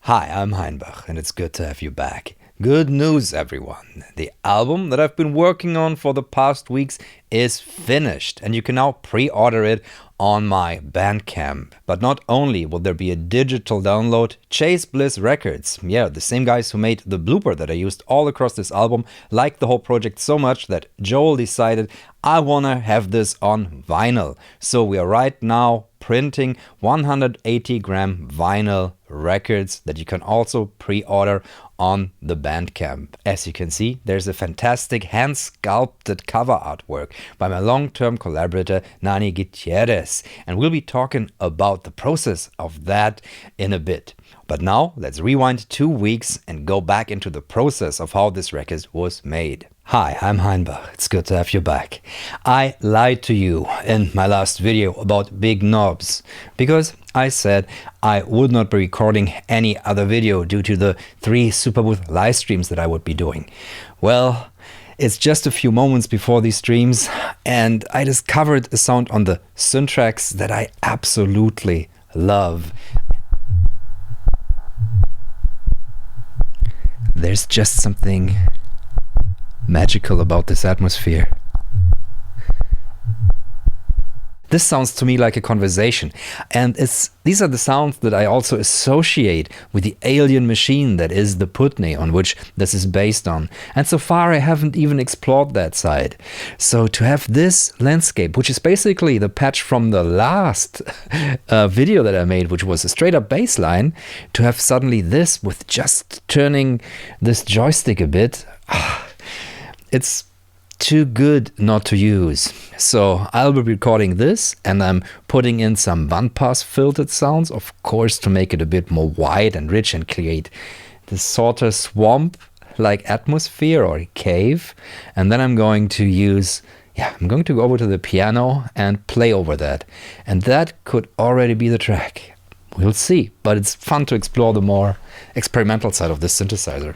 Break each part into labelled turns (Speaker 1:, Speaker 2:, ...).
Speaker 1: Hi, I'm Heinbach, and it's good to have you back. Good news, everyone. The album that I've been working on for the past weeks is finished, and you can now pre-order it on my Bandcamp. But not only will there be a digital download, Chase Bliss Records, the same guys who made the blooper that I used all across this album, liked the whole project so much that Joel decided, I wanna have this on vinyl. So we are right now printing 180 gram vinyl records that you can also pre-order on the Bandcamp. As you can see, there's a fantastic hand-sculpted cover artwork by my long-term collaborator Nani Gutierrez, and we'll be talking about the process of that in a bit. But now let's rewind 2 weeks and go back into the process of how this record was made. Hi, I'm Heinbach. It's good to have you back. I lied to you in my last video about big knobs because I said I would not be recording any other video due to the 3 Superbooth live streams that I would be doing. Well, it's just a few moments before these streams and I discovered a sound on the Syntrx that I absolutely love. There's just something magical about this atmosphere. This sounds to me like a conversation, and these are the sounds that I also associate with the alien machine that is the Putney on which this is based on. And so far I haven't even explored that side. So to have this landscape, which is basically the patch from the last video that I made, which was a straight up bass line, to have suddenly this with just turning this joystick a bit, it's too good not to use. So I'll be recording this and I'm putting in some bandpass filtered sounds, of course, to make it a bit more wide and rich and create this sort of swamp like atmosphere or cave. And then I'm going to use, I'm going to go over to the piano and play over that. And that could already be the track. We'll see, but it's fun to explore the more experimental side of this synthesizer.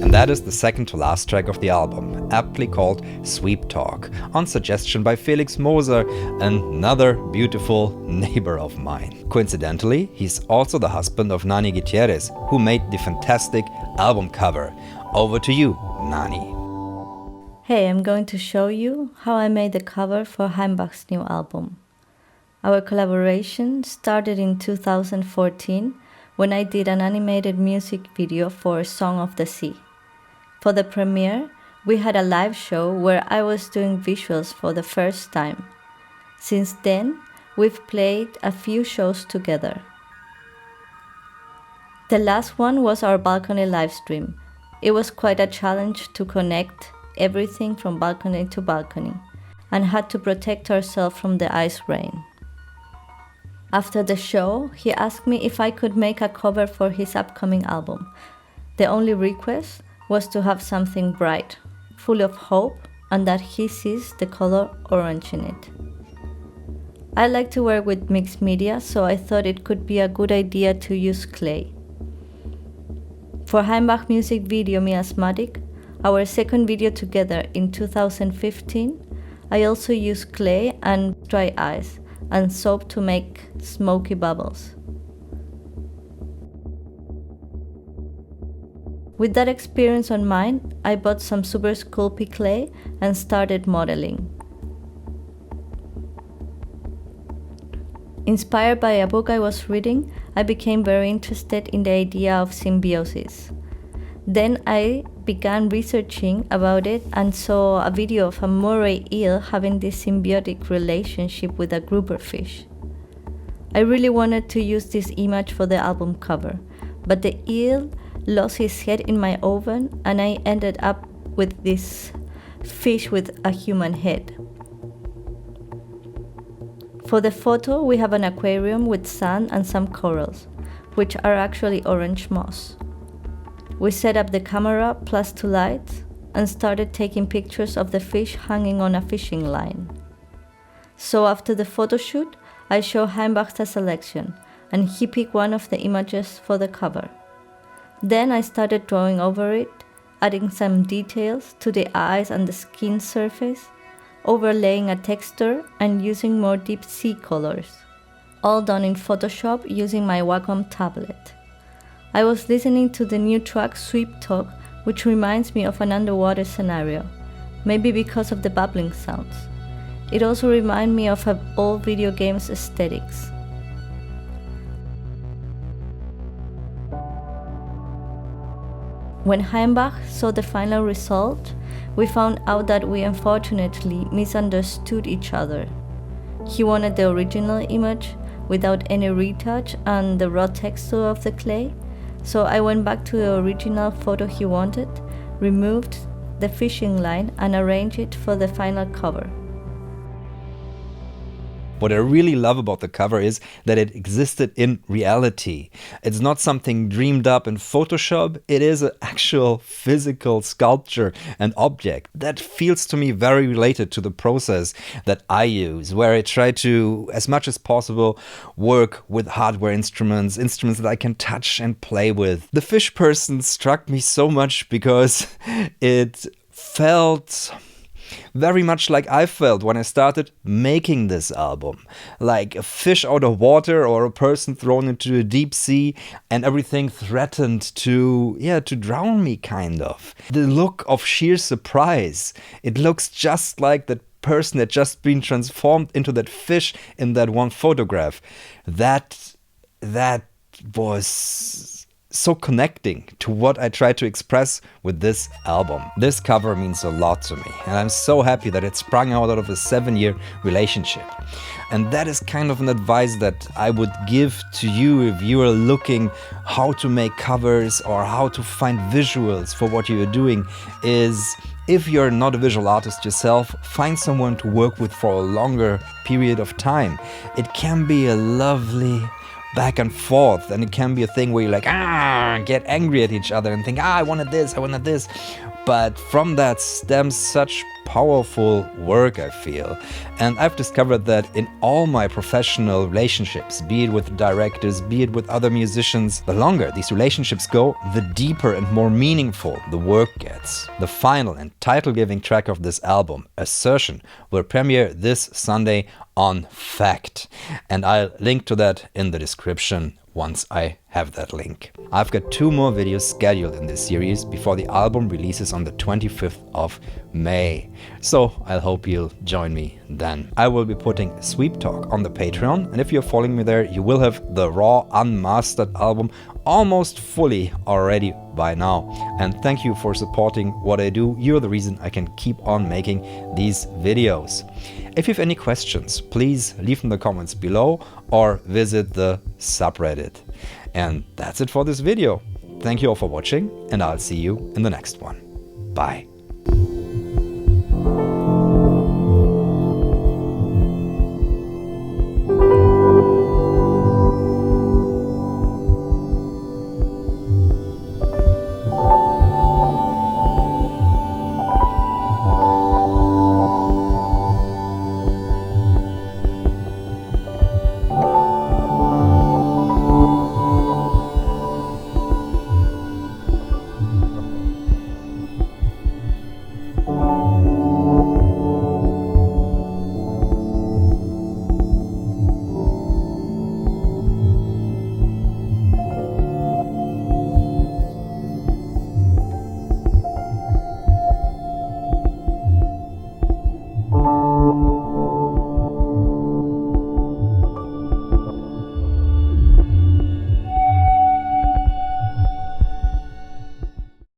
Speaker 1: That is the second to last track of the album, aptly called Sweep Talk, on suggestion by Felix Moser, another beautiful neighbor of mine. Coincidentally, he's also the husband of Nani Gutierrez, who made the fantastic album cover. Over to you, Nani.
Speaker 2: Hey, I'm going to show you how I made the cover for Heimbach's new album. Our collaboration started in 2014 when I did an animated music video for Song of the Sea. For the premiere, we had a live show where I was doing visuals for the first time. Since then, we've played a few shows together. The last one was our balcony live stream. It was quite a challenge to connect everything from balcony to balcony and had to protect ourselves from the ice rain. After the show, he asked me if I could make a cover for his upcoming album. The only request was to have something bright, full of hope, and that he sees the color orange in it. I like to work with mixed media, so I thought it could be a good idea to use clay. For Heimbach music video Miasmatic, our second video together in 2015, I also used clay and dry ice and soap to make smoky bubbles. With that experience on mind, I bought some super sculpey clay and started modeling. Inspired by a book I was reading, I became very interested in the idea of symbiosis. Then I began researching about it and saw a video of a moray eel having this symbiotic relationship with a grouper fish. I really wanted to use this image for the album cover, but the eel lost his head in my oven and I ended up with this fish with a human head. For the photo, we have an aquarium with sand and some corals, which are actually orange moss. We set up the camera plus 2 lights and started taking pictures of the fish hanging on a fishing line. So after the photo shoot, I showed Heimbach a selection and he picked one of the images for the cover. Then I started drawing over it, adding some details to the eyes and the skin surface, overlaying a texture and using more deep sea colors. All done in Photoshop using my Wacom tablet. I was listening to the new track Sweep Talk, which reminds me of an underwater scenario, maybe because of the bubbling sounds. It also reminds me of old video games aesthetics. When Heimbach saw the final result, we found out that we unfortunately misunderstood each other. He wanted the original image without any retouch and the raw texture of the clay, so I went back to the original photo he wanted, removed the fishing line and arranged it for the final cover.
Speaker 1: What I really love about the cover is that it existed in reality. It's not something dreamed up in Photoshop, it is an actual physical sculpture and object that feels to me very related to the process that I use, where I try to, as much as possible, work with hardware instruments that I can touch and play with. The fish person struck me so much because it felt very much like I felt when I started making this album. Like a fish out of water or a person thrown into a deep sea and everything threatened to drown me kind of. The look of sheer surprise. It looks just like that person had just been transformed into that fish in that one photograph. That was so connecting to what I try to express with this album. This cover means a lot to me, and I'm so happy that it sprung out of a 7-year relationship. And that is kind of an advice that I would give to you if you are looking how to make covers or how to find visuals for what you are doing, is if you're not a visual artist yourself, find someone to work with for a longer period of time. It can be a lovely back and forth, and it can be a thing where you like get angry at each other and think I wanted this. But from that stems such powerful work, I feel. And I've discovered that in all my professional relationships, be it with directors, be it with other musicians, the longer these relationships go, the deeper and more meaningful the work gets. The final and title-giving track of this album, Assertion, will premiere this Sunday on Fact. And I'll link to that in the description once I have that link. I've got 2 more videos scheduled in this series before the album releases on the 25th of May. So I hope you'll join me then. I will be putting Sweep Talk on the Patreon, and if you're following me there, you will have the raw, unmastered album almost fully already by now. And thank you for supporting what I do. You're the reason I can keep on making these videos. If you have any questions, please leave in the comments below or visit the subreddit. And that's it for this video. Thank you all for watching, and I'll see you in the next one. Bye.